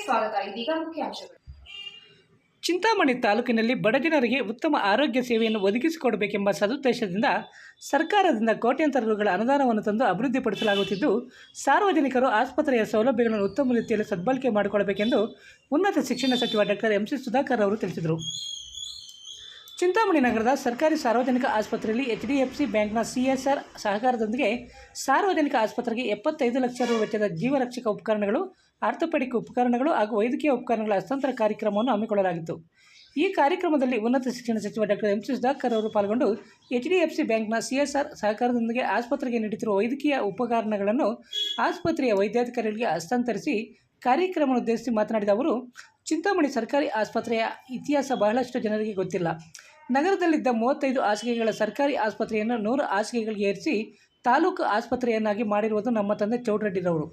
ಸ್ವಾಗತ. ಇದೀಗ ಮುಖ್ಯಾಂಶಗಳು. ಚಿಂತಾಮಣಿ ತಾಲೂಕಿನಲ್ಲಿ ಬಡಜನರಿಗೆ ಉತ್ತಮ ಆರೋಗ್ಯ ಸೇವೆಯನ್ನು ಒದಗಿಸಿಕೊಡಬೇಕೆಂಬ ಸದುದ್ದೇಶದಿಂದ ಸರ್ಕಾರದಿಂದ ಕೋಟ್ಯಾಂತರ ರುಗಳ ಅನುದಾನವನ್ನು ತಂದು ಅಭಿವೃದ್ಧಿಪಡಿಸಲಾಗುತ್ತಿದ್ದು, ಸಾರ್ವಜನಿಕರು ಆಸ್ಪತ್ರೆಯ ಸೌಲಭ್ಯಗಳನ್ನು ಉತ್ತಮ ರೀತಿಯಲ್ಲಿ ಸದ್ಬಳಕೆ ಮಾಡಿಕೊಳ್ಳಬೇಕೆಂದು ಉನ್ನತ ಶಿಕ್ಷಣ ಸಚಿವ ಡಾಕ್ಟರ್ ಎಂ.ಸಿ. ಸುಧಾಕರ್ ಅವರು ತಿಳಿಸಿದರು. ಚಿಂತಾಮಣಿ ನಗರದ ಸರ್ಕಾರಿ ಸಾರ್ವಜನಿಕ ಆಸ್ಪತ್ರೆಯಲ್ಲಿ HDFC ಬ್ಯಾಂಕ್ನ CSR ಸಹಕಾರದೊಂದಿಗೆ ಸಾರ್ವಜನಿಕ ಆಸ್ಪತ್ರೆಗೆ 75 ಲಕ್ಷ ರು ವೆಚ್ಚದ ಜೀವರಕ್ಷಕ ಉಪಕರಣಗಳು, ಆರ್ಥೋಪೆಡಿಕ್ ಉಪಕರಣಗಳು ಹಾಗೂ ವೈದ್ಯಕೀಯ ಉಪಕರಣಗಳ ಹಸ್ತಾಂತರ ಕಾರ್ಯಕ್ರಮವನ್ನು ಹಮ್ಮಿಕೊಳ್ಳಲಾಗಿತ್ತು. ಈ ಕಾರ್ಯಕ್ರಮದಲ್ಲಿ ಉನ್ನತ ಶಿಕ್ಷಣ ಸಚಿವ ಡಾಕ್ಟರ್ ಎಂ.ಸಿ. ಸುಧಾಕರ್ ಅವರು ಪಾಲ್ಗೊಂಡು HDFC ಬ್ಯಾಂಕ್ನ CSR ಸಹಕಾರದೊಂದಿಗೆ ಆಸ್ಪತ್ರೆಗೆ ನೀಡುತ್ತಿರುವ ವೈದ್ಯಕೀಯ ಉಪಕರಣಗಳನ್ನು ಆಸ್ಪತ್ರೆಯ ವೈದ್ಯಾಧಿಕಾರಿಗಳಿಗೆ ಹಸ್ತಾಂತರಿಸಿ ಕಾರ್ಯಕ್ರಮವನ್ನು ಉದ್ದೇಶಿಸಿ ಮಾತನಾಡಿದ ಅವರು, ಚಿಂತಾಮಣಿ ಸರ್ಕಾರಿ ಆಸ್ಪತ್ರೆಯ ಇತಿಹಾಸ ಬಹಳಷ್ಟು ಜನರಿಗೆ ಗೊತ್ತಿಲ್ಲ. ನಗರದಲ್ಲಿದ್ದ 35 ಹಾಸಿಗೆಗಳ ಸರ್ಕಾರಿ ಆಸ್ಪತ್ರೆಯನ್ನು 100 ಹಾಸಿಗೆಗಳಿಗೆ ಏರಿಸಿ ತಾಲೂಕು ಆಸ್ಪತ್ರೆಯನ್ನಾಗಿ ಮಾಡಿರುವುದು ನಮ್ಮ ತಂದೆ ಚೌಡರೆಡ್ಡಿರವರು.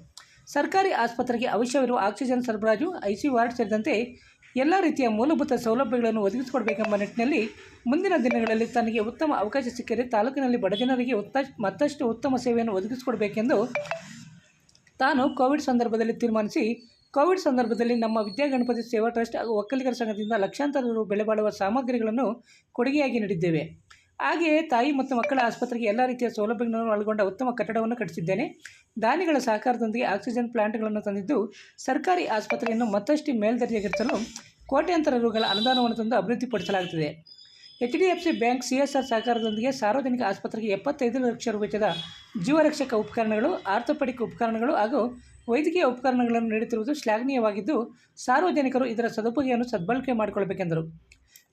ಸರ್ಕಾರಿ ಆಸ್ಪತ್ರೆಗೆ ಅವಶ್ಯವಿರುವ ಆಕ್ಸಿಜನ್ ಸರಬರಾಜು, ICU ವಾರ್ಡ್ ಸೇರಿದಂತೆ ಎಲ್ಲ ರೀತಿಯ ಮೂಲಭೂತ ಸೌಲಭ್ಯಗಳನ್ನು ಒದಗಿಸಿಕೊಡಬೇಕೆಂಬ ನಿಟ್ಟಿನಲ್ಲಿ ಮುಂದಿನ ದಿನಗಳಲ್ಲಿ ತನಗೆ ಉತ್ತಮ ಅವಕಾಶ ಸಿಕ್ಕರೆ ತಾಲೂಕಿನಲ್ಲಿ ಬಡಜನರಿಗೆ ಮತ್ತಷ್ಟು ಉತ್ತಮ ಸೇವೆಯನ್ನು ಒದಗಿಸಿಕೊಡಬೇಕೆಂದು ತಾನು ಕೋವಿಡ್ ಸಂದರ್ಭದಲ್ಲಿ ತೀರ್ಮಾನಿಸಿ, ಕೋವಿಡ್ ಸಂದರ್ಭದಲ್ಲಿ ನಮ್ಮ ವಿದ್ಯಾಗಣಪತಿ ಸೇವಾ ಟ್ರಸ್ಟ್ ಹಾಗೂ ಒಕ್ಕಲಿಗರ ಸಂಘದಿಂದ ಲಕ್ಷಾಂತರ ರು ಬೆಲೆ ಬಾಳುವ ಸಾಮಗ್ರಿಗಳನ್ನು ಕೊಡುಗೆಯಾಗಿ ನೀಡಿದ್ದೇವೆ. ಹಾಗೆಯೇ ತಾಯಿ ಮತ್ತು ಮಕ್ಕಳ ಆಸ್ಪತ್ರೆಗೆ ಎಲ್ಲ ರೀತಿಯ ಸೌಲಭ್ಯಗಳನ್ನು ಒಳಗೊಂಡ ಉತ್ತಮ ಕಟ್ಟಡವನ್ನು ಕಟ್ಟಿಸಿದ್ದೇನೆ. ದಾನಿಗಳ ಸಹಕಾರದೊಂದಿಗೆ ಆಕ್ಸಿಜನ್ ಪ್ಲಾಂಟ್ಗಳನ್ನು ತಂದಿದ್ದು, ಸರ್ಕಾರಿ ಆಸ್ಪತ್ರೆಯನ್ನು ಮತ್ತಷ್ಟು ಮೇಲ್ದರ್ಜೆಗೇರಿಸಲು ಕೋಟ್ಯಾಂತರ ರುಗಳ ಅನುದಾನವನ್ನು ತಂದು ಅಭಿವೃದ್ಧಿಪಡಿಸಲಾಗುತ್ತಿದೆ. HDFC ಬ್ಯಾಂಕ್ CSR ಸಹಕಾರದೊಂದಿಗೆ ಸಾರ್ವಜನಿಕ ಆಸ್ಪತ್ರೆಗೆ 75 ಲಕ್ಷ ರು ವೆಚ್ಚದ ಜೀವರಕ್ಷಕ ಉಪಕರಣಗಳು, ಆರ್ಥೋಪೆಡಿಕ್ ಉಪಕರಣಗಳು ಹಾಗೂ ವೈದ್ಯಕೀಯ ಉಪಕರಣಗಳನ್ನು ನೀಡುತ್ತಿರುವುದು ಶ್ಲಾಘನೀಯವಾಗಿದ್ದು, ಸಾರ್ವಜನಿಕರು ಇದರ ಸದುಪಯೋಗವನ್ನು ಸದ್ಬಳಕೆ ಮಾಡಿಕೊಳ್ಳಬೇಕೆಂದರು.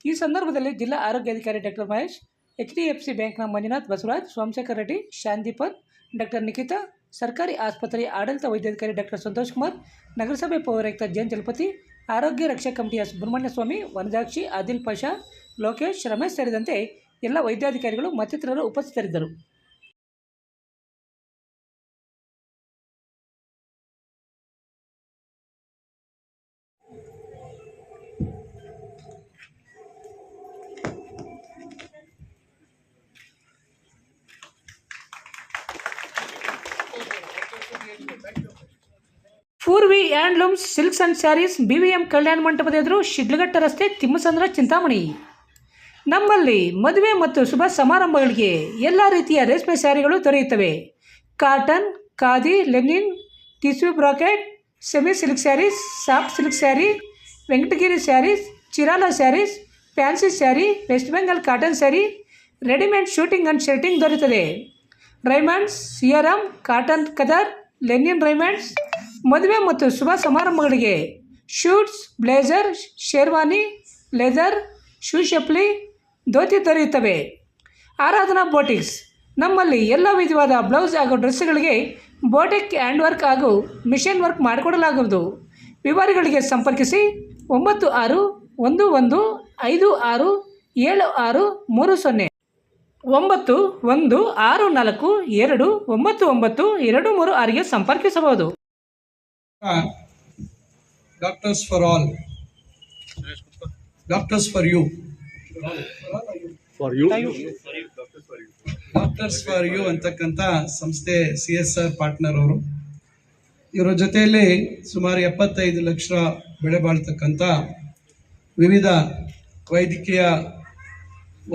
ಈ ಸಂದರ್ಭದಲ್ಲಿ ಜಿಲ್ಲಾ ಆರೋಗ್ಯಾಧಿಕಾರಿ ಡಾಕ್ಟರ್ ಮಹೇಶ್, HDFC ಬ್ಯಾಂಕ್ನ ಮಂಜುನಾಥ್, ಬಸವರಾಜ್, ಸೋಮಶೇಖರ್ ರೆಡ್ಡಿ, ಶಾಂತಿಪತ್, ಡಾಕ್ಟರ್ ನಿಖಿತಾ, ಸರ್ಕಾರಿ ಆಸ್ಪತ್ರೆಯ ಆಡಳಿತ ವೈದ್ಯಾಧಿಕಾರಿ ಡಾಕ್ಟರ್ ಸಂತೋಷ್ ಕುಮಾರ್, ನಗರಸಭೆ ಪೌರಾಯುಕ್ತ ಜೈನ್ ಚಲಪತಿ, ಆರೋಗ್ಯ ರಕ್ಷಾ ಕಮಿಟಿಯ ಸುಬ್ರಹ್ಮಣ್ಯ ಸ್ವಾಮಿ, ವನಜಾಕ್ಷಿ, ಆದಿಲ್ ಪಾಷಾ, ಲೋಕೇಶ್, ರಮೇಶ್ ಸೇರಿದಂತೆ ಎಲ್ಲ ವೈದ್ಯಾಧಿಕಾರಿಗಳು ಮತ್ತಿತರರು ಉಪಸ್ಥಿತರಿದ್ದರು. Poorvi handlooms silks and sarees, BVM ಕಲ್ಯಾಣ ಮಂಟಪದ ಎದುರು, ಶಿಡ್ಲಘಟ್ಟ ರಸ್ತೆ, ತಿಮ್ಮಸಂದ್ರ, ಚಿಂತಾಮಣಿ. ನಮ್ಮಲ್ಲಿ ಮದುವೆ ಮತ್ತು ಶುಭ ಸಮಾರಂಭಗಳಿಗೆ ಎಲ್ಲ ರೀತಿಯ ರೇಷ್ಮೆ ಸ್ಯಾರಿಗಳು ದೊರೆಯುತ್ತವೆ. Cotton, khadi, linen, tissue brocade, semi silk saris, soft silk sari, Venkatagiri saris, Chirala saris, fancy sari, West Bengal cotton sari, readymade suiting and shirting ದೊರೆಯುತ್ತದೆ. Raymonds, Siyaram, cotton khadar, linen Raymonds. ಮದುವೆ ಮತ್ತು ಶುಭ ಸಮಾರಂಭಗಳಿಗೆ suits, blazer, sherwani, leather, shoe ಚಪ್ಪಲಿ, ಧೋತಿ ದೊರೆಯುತ್ತವೆ. ಆರಾಧನಾ ಬೋಟಿಕ್ಸ್, ನಮ್ಮಲ್ಲಿ ಎಲ್ಲ ವಿಧವಾದ ಬ್ಲೌಸ್ ಹಾಗೂ ಡ್ರೆಸ್ಗಳಿಗೆ ಬೋಟಿಕ್ ಹ್ಯಾಂಡ್ ವರ್ಕ್ ಹಾಗೂ ಮಿಷನ್ ವರ್ಕ್ ಮಾಡಿಕೊಡಲಾಗುವುದು. ವಿವರಗಳಿಗೆ ಸಂಪರ್ಕಿಸಿ 9165676309 9164299236ಗೆ ಸಂಪರ್ಕಿಸಬಹುದು. Doctors for all, doctors for you, doctors for you ಅಂತಕ್ಕಂಥ ಸಂಸ್ಥೆ CSR ಪಾರ್ಟ್ನರ್ ಅವರು. ಇವರ ಜೊತೆಯಲ್ಲಿ ಸುಮಾರು 75 ಲಕ್ಷ ಬೆಳೆ ಬಾಳ್ತಕ್ಕಂಥ ವಿವಿಧ ವೈದ್ಯಕೀಯ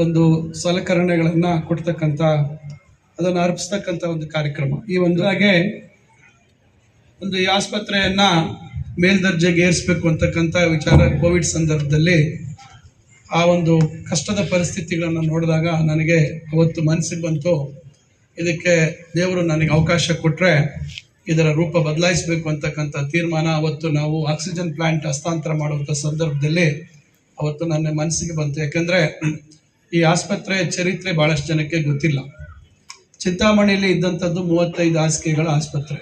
ಒಂದು ಸಲಕರಣೆಗಳನ್ನು ಕೊಡ್ತಕ್ಕಂಥ, ಅದನ್ನು ಅರ್ಪಿಸ್ತಕ್ಕಂಥ ಒಂದು ಕಾರ್ಯಕ್ರಮ. ಈ ಹಾಗೆ ಒಂದು ಈ ಆಸ್ಪತ್ರೆಯನ್ನು ಮೇಲ್ದರ್ಜೆಗೆ ಏರಿಸಬೇಕು ಅಂತಕ್ಕಂಥ ವಿಚಾರ ಕೋವಿಡ್ ಸಂದರ್ಭದಲ್ಲಿ ಆ ಒಂದು ಕಷ್ಟದ ಪರಿಸ್ಥಿತಿಗಳನ್ನು ನೋಡಿದಾಗ ನನಗೆ ಅವತ್ತು ಮನಸ್ಸಿಗೆ ಬಂತು, ಇದಕ್ಕೆ ದೇವರು ನನಗೆ ಅವಕಾಶ ಕೊಟ್ಟರೆ ಇದರ ರೂಪ ಬದಲಾಯಿಸಬೇಕು ಅಂತಕ್ಕಂಥ ತೀರ್ಮಾನ ಅವತ್ತು ನಾವು ಆಕ್ಸಿಜನ್ ಪ್ಲಾಂಟ್ ಹಸ್ತಾಂತರ ಮಾಡುವಂಥ ಸಂದರ್ಭದಲ್ಲಿ ಅವತ್ತು ನನ್ನ ಮನಸ್ಸಿಗೆ ಬಂತು. ಯಾಕೆಂದರೆ ಈ ಆಸ್ಪತ್ರೆ ಚರಿತ್ರೆ ಭಾಳಷ್ಟು ಜನಕ್ಕೆ ಗೊತ್ತಿಲ್ಲ. ಚಿಂತಾಮಣಿಯಲ್ಲಿ ಇದ್ದಂಥದ್ದು 35 ಹಾಸಿಗೆಗಳ ಆಸ್ಪತ್ರೆ,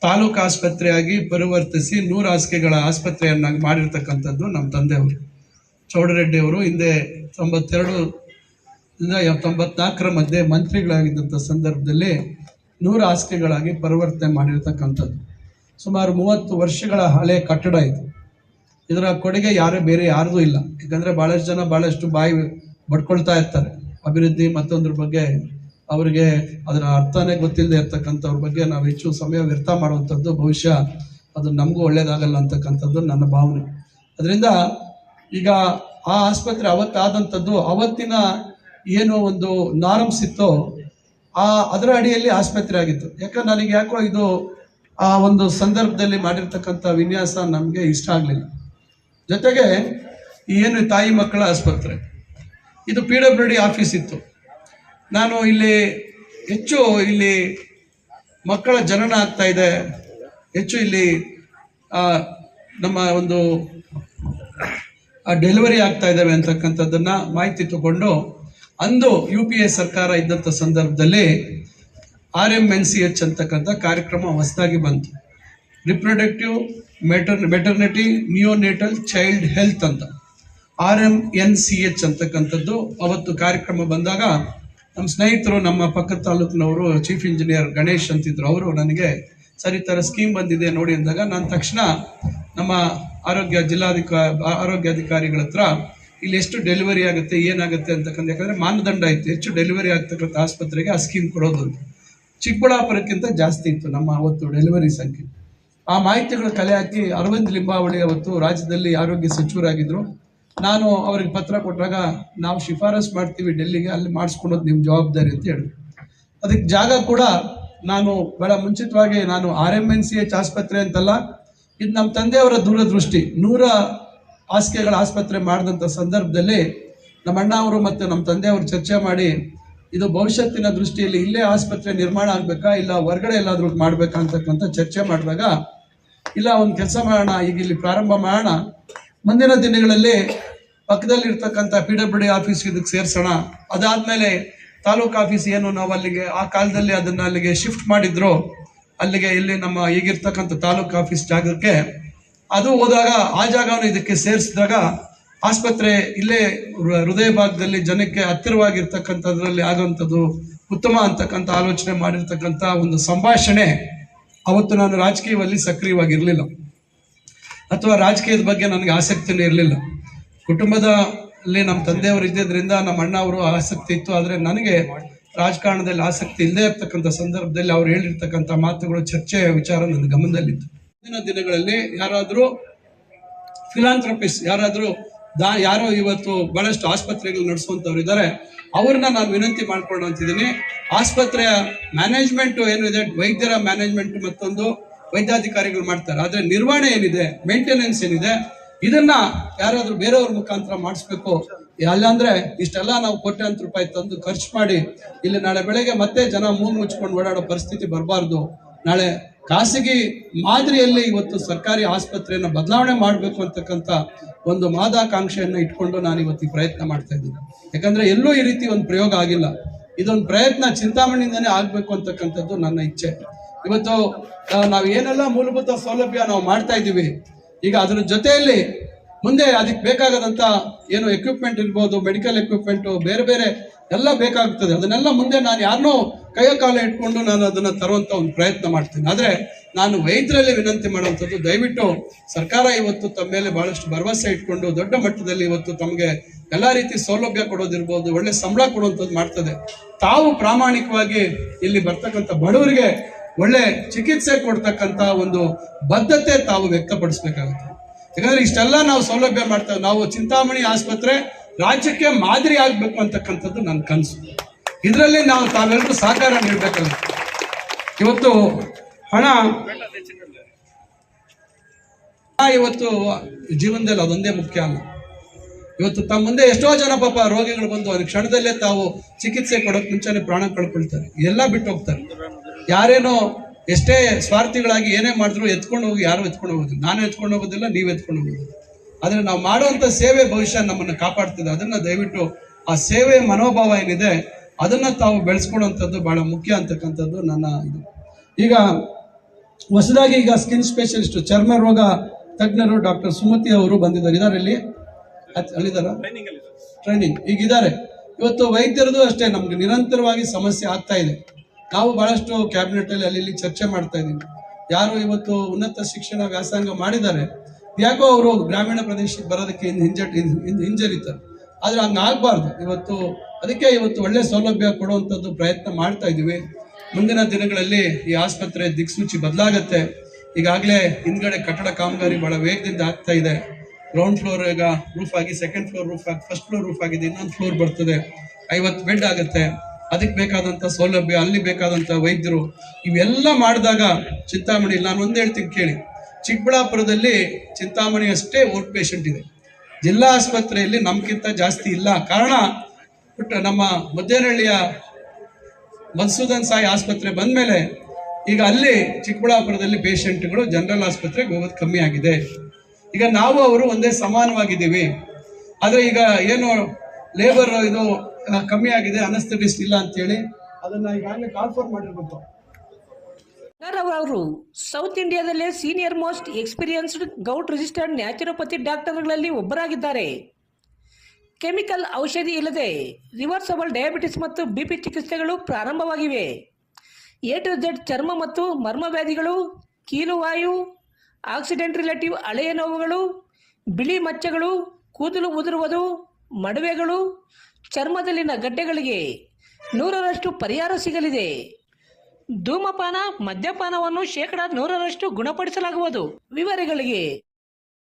ತಾಲೂಕು ಆಸ್ಪತ್ರೆಯಾಗಿ ಪರಿವರ್ತಿಸಿ 100 ಹಾಸಿಗೆಗಳ ಆಸ್ಪತ್ರೆಯನ್ನಾಗಿ ಮಾಡಿರ್ತಕ್ಕಂಥದ್ದು ನಮ್ಮ ತಂದೆಯವರು ಚೌಡರೆಡ್ಡಿ ಅವರು. ಹಿಂದೆ 92ರಿಂದ 94ರ ಮಧ್ಯೆ ಮಂತ್ರಿಗಳಾಗಿದ್ದಂಥ ಸಂದರ್ಭದಲ್ಲಿ 100 ಹಾಸಿಗೆಗಳಾಗಿ ಪರಿವರ್ತನೆ ಮಾಡಿರ್ತಕ್ಕಂಥದ್ದು. ಸುಮಾರು 30 ವರ್ಷಗಳ ಹಳೆಯ ಕಟ್ಟಡ ಇದು. ಇದರ ಕೊಡುಗೆ ಬೇರೆ ಯಾರ್ದೂ ಇಲ್ಲ. ಯಾಕಂದರೆ ಭಾಳಷ್ಟು ಜನ ಭಾಳಷ್ಟು ಬಾಯಿ ಬಡ್ಕೊಳ್ತಾ ಇರ್ತಾರೆ ಅಭಿವೃದ್ಧಿ ಮತ್ತೊಂದ್ರ ಬಗ್ಗೆ. ಅವರಿಗೆ ಅದರ ಅರ್ಥನೇ ಗೊತ್ತಿಲ್ಲದೆ ಇರ್ತಕ್ಕಂಥವ್ರ ಬಗ್ಗೆ ನಾವು ಹೆಚ್ಚು ಸಮಯ ವ್ಯರ್ಥ ಮಾಡುವಂಥದ್ದು ಬಹುಶಃ ಅದು ನಮಗೂ ಒಳ್ಳೇದಾಗಲ್ಲ ಅಂತಕ್ಕಂಥದ್ದು ನನ್ನ ಭಾವನೆ. ಅದರಿಂದ ಈಗ ಆ ಆಸ್ಪತ್ರೆ ಅವತ್ತಾದಂಥದ್ದು ಅವತ್ತಿನ ಏನೋ ಒಂದು ನಾರ್ಮ್ಸ್ ಇತ್ತೋ ಅದರ ಅಡಿಯಲ್ಲಿ ಆಸ್ಪತ್ರೆ ಆಗಿತ್ತು. ಯಾಕಂದ್ರೆ ನನಗೆ ಯಾಕೋ ಇದು ಆ ಒಂದು ಸಂದರ್ಭದಲ್ಲಿ ಮಾಡಿರ್ತಕ್ಕಂಥ ವಿನ್ಯಾಸ ನಮಗೆ ಇಷ್ಟ ಆಗಲಿಲ್ಲ. ಜೊತೆಗೆ ಏನು ತಾಯಿ ಮಕ್ಕಳ ಆಸ್ಪತ್ರೆ ಇದು PWD ಆಫೀಸ್ ಇತ್ತು. ನಾನು ಇಲ್ಲಿ ಮಕ್ಕಳ ಜನನ ಆಗ್ತಾ ಇದೆ, ಹೆಚ್ಚು ಇಲ್ಲಿ ನಮ್ಮ ಒಂದು ಡೆಲಿವರಿ ಆಗ್ತಾ ಇದ್ದಾವೆ ಅಂತಕ್ಕಂಥದ್ದನ್ನ ಮಾಹಿತಿ ತಗೊಂಡು ಅಂದು UPA ಸರ್ಕಾರ ಇದ್ದಂಥ ಸಂದರ್ಭದಲ್ಲಿ RMNCH ಅಂತಕ್ಕಂಥ ಕಾರ್ಯಕ್ರಮ ಹೊಸದಾಗಿ ಬಂತು. Reproductive maternity neonatal child health ಅಂತ RMNCH ಅಂತಕ್ಕಂಥದ್ದು ಅವತ್ತು ಕಾರ್ಯಕ್ರಮ ಬಂದಾಗ ನಮ್ಮ ಸ್ನೇಹಿತರು, ನಮ್ಮ ಪಕ್ಕದ ತಾಲೂಕಿನವರು, ಚೀಫ್ ಇಂಜಿನಿಯರ್ ಗಣೇಶ್ ಅಂತಿದ್ರು, ಅವರು ನನಗೆ ಸರಿ ಥರ ಸ್ಕೀಮ್ ಬಂದಿದೆ ನೋಡಿ ಅಂದಾಗ ನಾನು ತಕ್ಷಣ ನಮ್ಮ ಆರೋಗ್ಯಾಧಿಕಾರಿಗಳ ಹತ್ರ ಇಲ್ಲಿ ಎಷ್ಟು ಡೆಲಿವರಿ ಆಗುತ್ತೆ ಏನಾಗುತ್ತೆ ಅಂತಕ್ಕಂಥ, ಯಾಕಂದರೆ ಮಾನದಂಡ ಇತ್ತು, ಹೆಚ್ಚು ಡೆಲಿವರಿ ಆಗ್ತಕ್ಕಂಥ ಆಸ್ಪತ್ರೆಗೆ ಆ ಸ್ಕೀಮ್ ಕೊಡೋದು ಚಿಕ್ಕಬಳ್ಳಾಪುರಕ್ಕಿಂತ ಜಾಸ್ತಿ ಇತ್ತು ನಮ್ಮ ಅವತ್ತು ಡೆಲಿವರಿ ಸಂಖ್ಯೆ. ಆ ಮಾಹಿತಿಗಳು ಕಲೆ ಹಾಕಿ ಅರವಿಂದ್ ಲಿಂಬಾವಳಿ ಅವತ್ತು ರಾಜ್ಯದಲ್ಲಿ ಆರೋಗ್ಯ ಸಚಿವರಾಗಿದ್ದರು. ನಾನು ಅವ್ರಿಗೆ ಪತ್ರ ಕೊಟ್ಟಾಗ ನಾವು ಶಿಫಾರಸ್ ಮಾಡ್ತೀವಿ ಡೆಲ್ಲಿಗೆ, ಅಲ್ಲಿ ಮಾಡಿಸ್ಕೊಳೋದು ನಿಮ್ಮ ಜವಾಬ್ದಾರಿ ಅಂತ ಹೇಳಿದ್ರು. ಅದಕ್ಕೆ ಜಾಗ ಕೂಡ ನಾನು ಬಹಳ ಮುಂಚಿತವಾಗಿ ನಾನು RMNCH ಆಸ್ಪತ್ರೆ ಅಂತಲ್ಲ, ಇದು ನಮ್ಮ ತಂದೆಯವರ ದೂರದೃಷ್ಟಿ. 100 ಹಾಸಿಗೆಗಳ ಆಸ್ಪತ್ರೆ ಮಾಡಿದಂಥ ಸಂದರ್ಭದಲ್ಲಿ ನಮ್ಮ ಅಣ್ಣ ಅವರು ಮತ್ತು ನಮ್ಮ ತಂದೆಯವರು ಚರ್ಚೆ ಮಾಡಿ ಇದು ಭವಿಷ್ಯತ್ತಿನ ದೃಷ್ಟಿಯಲ್ಲಿ ಇಲ್ಲೇ ಆಸ್ಪತ್ರೆ ನಿರ್ಮಾಣ ಆಗಬೇಕಾ ಇಲ್ಲ ಹೊರಗಡೆ ಎಲ್ಲಾದ್ರೂ ಮಾಡಬೇಕಾ ಅಂತಕ್ಕಂಥ ಚರ್ಚೆ ಮಾಡಿದಾಗ ಇಲ್ಲ ಒಂದು ಕೆಲಸ ಮಾಡೋಣ, ಈಗ ಇಲ್ಲಿ ಪ್ರಾರಂಭ ಮಾಡೋಣ, ಮುಂದಿನ ದಿನಗಳಲ್ಲಿ ಪಕ್ಕದಲ್ಲಿ ಇರ್ತಕ್ಕಂಥ PWD ಆಫೀಸ್ ಇದಕ್ಕೆ ಸೇರಿಸೋಣ, ಅದಾದ್ಮೇಲೆ ತಾಲೂಕು ಆಫೀಸ್ ಏನು ನಾವು ಅಲ್ಲಿಗೆ ಆ ಕಾಲದಲ್ಲಿ ಅದನ್ನ ಅಲ್ಲಿಗೆ ಶಿಫ್ಟ್ ಮಾಡಿದ್ರು, ಅಲ್ಲಿಗೆ ಇಲ್ಲಿ ನಮ್ಮ ಈಗಿರ್ತಕ್ಕಂಥ ತಾಲೂಕು ಆಫೀಸ್ ಜಾಗಕ್ಕೆ ಅದು ಹೋದಾಗ ಆ ಜಾಗವನ್ನು ಇದಕ್ಕೆ ಸೇರಿಸಿದಾಗ ಆಸ್ಪತ್ರೆ ಇಲ್ಲೇ ಹೃದಯ ಭಾಗದಲ್ಲಿ ಜನಕ್ಕೆ ಹತ್ತಿರವಾಗಿರ್ತಕ್ಕಂಥದ್ರಲ್ಲಿ ಆಗುವಂಥದ್ದು ಉತ್ತಮ ಅಂತಕ್ಕಂಥ ಆಲೋಚನೆ ಮಾಡಿರ್ತಕ್ಕಂಥ ಒಂದು ಸಂಭಾಷಣೆ. ಅವತ್ತು ನಾನು ರಾಜಕೀಯದಲ್ಲಿ ಸಕ್ರಿಯವಾಗಿರಲಿಲ್ಲ ಅಥವಾ ರಾಜಕೀಯದ ಬಗ್ಗೆ ನನಗೆ ಆಸಕ್ತಿನೇ ಇರಲಿಲ್ಲ. ಕುಟುಂಬದಲ್ಲಿ ನಮ್ಮ ತಂದೆಯವರು ಇದ್ದಿದ್ದರಿಂದ ನಮ್ಮ ಅಣ್ಣ ಅವರು ಆಸಕ್ತಿ ಇತ್ತು, ಆದರೆ ನನಗೆ ರಾಜಕಾರಣದಲ್ಲಿ ಆಸಕ್ತಿ ಇಲ್ಲದೆ ಇರ್ತಕ್ಕಂಥ ಸಂದರ್ಭದಲ್ಲಿ ಅವ್ರು ಹೇಳಿರ್ತಕ್ಕಂಥ ಮಾತುಗಳು, ಚರ್ಚೆಯ ವಿಚಾರ ನನ್ನ ಗಮನದಲ್ಲಿತ್ತು. ಮುಂದಿನ ದಿನಗಳಲ್ಲಿ ಯಾರಾದರೂ ಫಿಲಾಂಥ್ರಪಿಸ್ಟ್ ಯಾರೋ ಇವತ್ತು ಬಹಳಷ್ಟು ಆಸ್ಪತ್ರೆಗಳು ನಡೆಸುವಂಥವ್ರು ಇದ್ದಾರೆ, ಅವ್ರನ್ನ ನಾನು ವಿನಂತಿ ಮಾಡ್ಕೊಂಡು ಅಂತಿದ್ದೀನಿ. ಆಸ್ಪತ್ರೆಯ ಮ್ಯಾನೇಜ್ಮೆಂಟ್ ಏನಿದೆ, ವೈದ್ಯರ ಮ್ಯಾನೇಜ್ಮೆಂಟ್ ಮತ್ತೊಂದು ವೈದ್ಯಾಧಿಕಾರಿಗಳು ಮಾಡ್ತಾರೆ, ಆದರೆ ನಿರ್ವಹಣೆ ಏನಿದೆ, ಮೇಂಟೆನೆನ್ಸ್ ಏನಿದೆ, ಇದನ್ನ ಯಾರಾದ್ರೂ ಬೇರೆಯವ್ರ ಮುಖಾಂತರ ಮಾಡಿಸ್ಬೇಕು. ಅಲ್ಲಾಂದ್ರೆ ಇಷ್ಟೆಲ್ಲ ನಾವು ಕೋಟ್ಯಾಂತರ ರೂಪಾಯಿ ತಂದು ಖರ್ಚು ಮಾಡಿ ಇಲ್ಲಿ ನಾಳೆ ಬೆಳಗ್ಗೆ ಮತ್ತೆ ಜನ ಮೂಗು ಮುಚ್ಕೊಂಡು ಓಡಾಡೋ ಪರಿಸ್ಥಿತಿ ಬರಬಾರ್ದು. ನಾಳೆ ಖಾಸಗಿ ಮಾದರಿಯಲ್ಲಿ ಇವತ್ತು ಸರ್ಕಾರಿ ಆಸ್ಪತ್ರೆಯನ್ನು ಬದಲಾವಣೆ ಮಾಡಬೇಕು ಅಂತಕ್ಕಂಥ ಒಂದು ಮಾದಾಕಾಂಕ್ಷೆಯನ್ನು ಇಟ್ಕೊಂಡು ನಾನು ಇವತ್ತು ಪ್ರಯತ್ನ ಮಾಡ್ತಾ ಇದ್ದೀನಿ. ಯಾಕಂದ್ರೆ ಎಲ್ಲೂ ಈ ರೀತಿ ಒಂದು ಪ್ರಯೋಗ ಆಗಿಲ್ಲ. ಇದೊಂದು ಪ್ರಯತ್ನ ಚಿಂತಾಮಣಿಯಿಂದನೇ ಆಗ್ಬೇಕು ಅಂತಕ್ಕಂಥದ್ದು ನನ್ನ ಇಚ್ಛೆ. ಇವತ್ತು ನಾವು ಏನೆಲ್ಲ ಮೂಲಭೂತ ಸೌಲಭ್ಯ ನಾವು ಮಾಡ್ತಾ ಇದ್ದೀವಿ, ಈಗ ಅದರ ಜೊತೆಯಲ್ಲಿ ಮುಂದೆ ಅದಕ್ಕೆ ಬೇಕಾಗದಂತ ಏನು ಎಕ್ವಿಪ್ಮೆಂಟ್ ಇರ್ಬೋದು, ಮೆಡಿಕಲ್ ಎಕ್ವಿಪ್ಮೆಂಟ್ ಬೇರೆ ಬೇರೆ ಎಲ್ಲ ಬೇಕಾಗ್ತದೆ. ಅದನ್ನೆಲ್ಲ ಮುಂದೆ ನಾನು ಯಾರನ್ನೋ ಕೈಯ ಕಾಲ ಇಟ್ಕೊಂಡು ನಾನು ಅದನ್ನ ತರುವಂತ ಒಂದು ಪ್ರಯತ್ನ ಮಾಡ್ತೀನಿ. ಆದ್ರೆ ನಾನು ವೈದ್ಯರಲ್ಲಿ ವಿನಂತಿ ಮಾಡುವಂಥದ್ದು, ದಯವಿಟ್ಟು ಸರ್ಕಾರ ಇವತ್ತು ತಮ್ಮ ಮೇಲೆ ಬಹಳಷ್ಟು ಭರವಸೆ ಇಟ್ಕೊಂಡು ದೊಡ್ಡ ಮಟ್ಟದಲ್ಲಿ ಇವತ್ತು ತಮಗೆ ಎಲ್ಲಾ ರೀತಿ ಸೌಲಭ್ಯ ಕೊಡೋದಿರ್ಬೋದು, ಒಳ್ಳೆ ಸಂಬಳ ಕೊಡುವಂಥದ್ದು ಮಾಡ್ತದೆ. ತಾವು ಪ್ರಾಮಾಣಿಕವಾಗಿ ಇಲ್ಲಿ ಬರ್ತಕ್ಕಂಥ ಬಡವರಿಗೆ ಒಳ್ಳೆ ಚಿಕಿತ್ಸೆ ಕೊಡ್ತಕ್ಕಂಥ ಒಂದು ಬದ್ಧತೆ ತಾವು ವ್ಯಕ್ತಪಡಿಸ್ಬೇಕಾಗುತ್ತೆ. ಯಾಕಂದ್ರೆ ಇಷ್ಟೆಲ್ಲ ನಾವು ಸೌಲಭ್ಯ ಮಾಡ್ತೇವೆ. ನಾವು ಚಿಂತಾಮಣಿ ಆಸ್ಪತ್ರೆ ರಾಜ್ಯಕ್ಕೆ ಮಾದರಿ ಆಗ್ಬೇಕು ಅಂತಕ್ಕಂಥದ್ದು ನನ್ನ ಕನಸು. ಇದರಲ್ಲಿ ನಾವು ತಾವೆಲ್ಲರೂ ಸಹಕಾರ ನೀಡಬೇಕಾಗುತ್ತೆ. ಇವತ್ತು ಹಣ ಇವತ್ತು ಜೀವನದಲ್ಲಿ ಅದೊಂದೇ ಮುಖ್ಯ ಅಲ್ಲ. ಇವತ್ತು ತಮ್ಮ ಮುಂದೆ ಎಷ್ಟೋ ಜನ ಪಾಪ ರೋಗಿಗಳು ಬಂದು ಅವ್ರ ಕ್ಷಣದಲ್ಲೇ ತಾವು ಚಿಕಿತ್ಸೆ ಕೊಡೋಕೆ ಮುಂಚೆನೆ ಪ್ರಾಣ ಕಳ್ಕೊಳ್ತಾರೆ, ಎಲ್ಲ ಬಿಟ್ಟು ಹೋಗ್ತಾರೆ. ಯಾರೇನೋ ಎಷ್ಟೇ ಸ್ವಾರ್ಥಿಗಳಾಗಿ ಏನೇ ಮಾಡಿದ್ರು ಎತ್ಕೊಂಡು ಹೋಗಿ ಯಾರು ಎತ್ಕೊಂಡು ಹೋಗೋದಿಲ್ಲ. ನಾನು ಎತ್ಕೊಂಡು ಹೋಗೋದಿಲ್ಲ, ನೀವು ಎತ್ಕೊಂಡು ಹೋಗೋದಿಲ್ಲ. ಆದರೆ ನಾವು ಮಾಡುವಂಥ ಸೇವೆ ಭವಿಷ್ಯ ನಮ್ಮನ್ನು ಕಾಪಾಡ್ತದೆ. ಅದನ್ನ ದಯವಿಟ್ಟು ಆ ಸೇವೆಯ ಮನೋಭಾವ ಏನಿದೆ ಅದನ್ನ ತಾವು ಬೆಳೆಸ್ಕೊಳ್ಳುವಂಥದ್ದು ಬಹಳ ಮುಖ್ಯ ಅಂತಕ್ಕಂಥದ್ದು ನನ್ನ ಇದು. ಈಗ ಹೊಸದಾಗಿ ಈಗ ಸ್ಕಿನ್ ಸ್ಪೆಷಲಿಸ್ಟ್ ಚರ್ಮ ರೋಗ ತಜ್ಞರು ಡಾಕ್ಟರ್ ಸುಮತಿ ಅವರು ಬಂದಿದ್ದಾರೆ. ಇದ್ದಾರೆ ಇಲ್ಲಿ ಅಲ್ಲಿದ್ದಾರ ಟ್ರೈನಿಂಗ್ ಈಗಿದ್ದಾರೆ. ಇವತ್ತು ವೈದ್ಯರದು ಅಷ್ಟೇ ನಮ್ಗೆ ನಿರಂತರವಾಗಿ ಸಮಸ್ಯೆ ಆಗ್ತಾ ಇದೆ. ನಾವು ಬಹಳಷ್ಟು ಕ್ಯಾಬಿನೆಟ್ ಅಲ್ಲಿ ಅಲ್ಲಿ ಚರ್ಚೆ ಮಾಡ್ತಾ ಇದ್ದೀವಿ. ಯಾರು ಇವತ್ತು ಉನ್ನತ ಶಿಕ್ಷಣ ವ್ಯಾಸಂಗ ಮಾಡಿದ್ದಾರೆ, ಯಾಕೋ ಅವರು ಗ್ರಾಮೀಣ ಪ್ರದೇಶಕ್ಕೆ ಬರೋದಕ್ಕೆ ಹಿಂಜರಿತಾರೆ. ಆದ್ರೆ ಹಂಗಾಗಬಾರ್ದು. ಅದಕ್ಕೆ ಇವತ್ತು ಒಳ್ಳೆ ಸೌಲಭ್ಯ ಕೊಡುವಂಥದ್ದು ಪ್ರಯತ್ನ ಮಾಡ್ತಾ ಇದ್ದೀವಿ. ಮುಂದಿನ ದಿನಗಳಲ್ಲಿ ಈ ಆಸ್ಪತ್ರೆ ದಿಕ್ಸೂಚಿ ಬದಲಾಗತ್ತೆ. ಈಗಾಗಲೇ ಹಿಂದ್ಗಡೆ ಕಟ್ಟಡ ಕಾಮಗಾರಿ ಬಹಳ ವೇಗದಿಂದ ಆಗ್ತಾ ಇದೆ. ಗ್ರೌಂಡ್ ಫ್ಲೋರ್ ಈಗ ರೂಫ್ ಆಗಿ, ಸೆಕೆಂಡ್ ಫ್ಲೋರ್ ರೂಫ್ ಆಗಿ, ಫಸ್ಟ್ ಫ್ಲೋರ್ ರೂಫ್ ಆಗಿದೆ, ಇನ್ನೊಂದು ಫ್ಲೋರ್ ಬರ್ತದೆ, 50 ಬೆಡ್ ಆಗುತ್ತೆ. ಅದಕ್ಕೆ ಬೇಕಾದಂಥ ಸೌಲಭ್ಯ, ಅಲ್ಲಿ ಬೇಕಾದಂಥ ವೈದ್ಯರು, ಇವೆಲ್ಲ ಮಾಡಿದಾಗ ಚಿಂತಾಮಣಿ, ನಾನು ಒಂದು ಹೇಳ್ತೀನಿ ಕೇಳಿ, ಚಿಕ್ಕಬಳ್ಳಾಪುರದಲ್ಲಿ ಚಿಂತಾಮಣಿ ಅಷ್ಟೇ ಔಟ್ ಪೇಷಂಟ್ ಇದೆ, ಜಿಲ್ಲಾ ಆಸ್ಪತ್ರೆಯಲ್ಲಿ ನಮ್ಗಿಂತ ಜಾಸ್ತಿ ಇಲ್ಲ. ಕಾರಣ ನಮ್ಮ ಮುದ್ದೇನಹಳ್ಳಿಯ ಮಧುಸೂದನ್ ಸಾಯಿ ಆಸ್ಪತ್ರೆ ಬಂದಮೇಲೆ ಈಗ ಅಲ್ಲಿ ಚಿಕ್ಕಬಳ್ಳಾಪುರದಲ್ಲಿ ಪೇಷಂಟ್ಗಳು ಜನರಲ್ ಆಸ್ಪತ್ರೆಗೆ ಹೋಗೋದು ಕಮ್ಮಿ ಆಗಿದೆ. ಈಗ ನಾವು ಅವರು ಒಂದೇ ಸಮಾನವಾಗಿದ್ದೀವಿ. ಆದರೆ ಈಗ ಏನು ಲೇಬರ್ ಇದು ಕಮ್ಮಿ ಆಗಿದೆ, ಅನಸ್ಥೆಟಿಸ್ಟ್ ಇಲ್ಲ ಅಂತೇಳಿ ಅದನ್ನ ಈಗಾಗಲೇ ಕಾಲ್ಫರ್ ಮಾಡಿರ್ಬೇಕು. ಅವರು ಸೌತ್ ಇಂಡಿಯಾದಲ್ಲೇ senior most experienced govt registered naturopathy ಡಾಕ್ಟರ್ಗಳಲ್ಲಿ ಒಬ್ಬರಾಗಿದ್ದಾರೆ. ಕೆಮಿಕಲ್ ಔಷಧಿ ಇಲ್ಲದೆ ರಿವರ್ಸಬಲ್ ಡಯಾಬಿಟಿಸ್ ಮತ್ತು ಬಿಪಿ ಚಿಕಿತ್ಸೆಗಳು ಪ್ರಾರಂಭವಾಗಿವೆ. ಎ ಟು ಝೆಡ್ ಚರ್ಮ ಮತ್ತು ಮರ್ಮವ್ಯಾಧಿಗಳು, ಕೀಲುವಾಯು, ಆಕ್ಸಿಡೆಂಟ್ ರಿಲೇಟಿವ್ ಹಳೆಯ ನೋವುಗಳು, ಬಿಳಿ ಮಚ್ಚಗಳು, ಕೂದಲು ಉದುರುವುದು, ಮಡುವೆಗಳು, ಚರ್ಮದಲ್ಲಿನ ಗಡ್ಡೆಗಳಿಗೆ 100ರಷ್ಟು ಪರಿಹಾರ ಸಿಗಲಿದೆ. ಧೂಮಪಾನ, ಮದ್ಯಪಾನವನ್ನು 100% ಗುಣಪಡಿಸಲಾಗುವುದು. ವಿವರಗಳಿಗೆ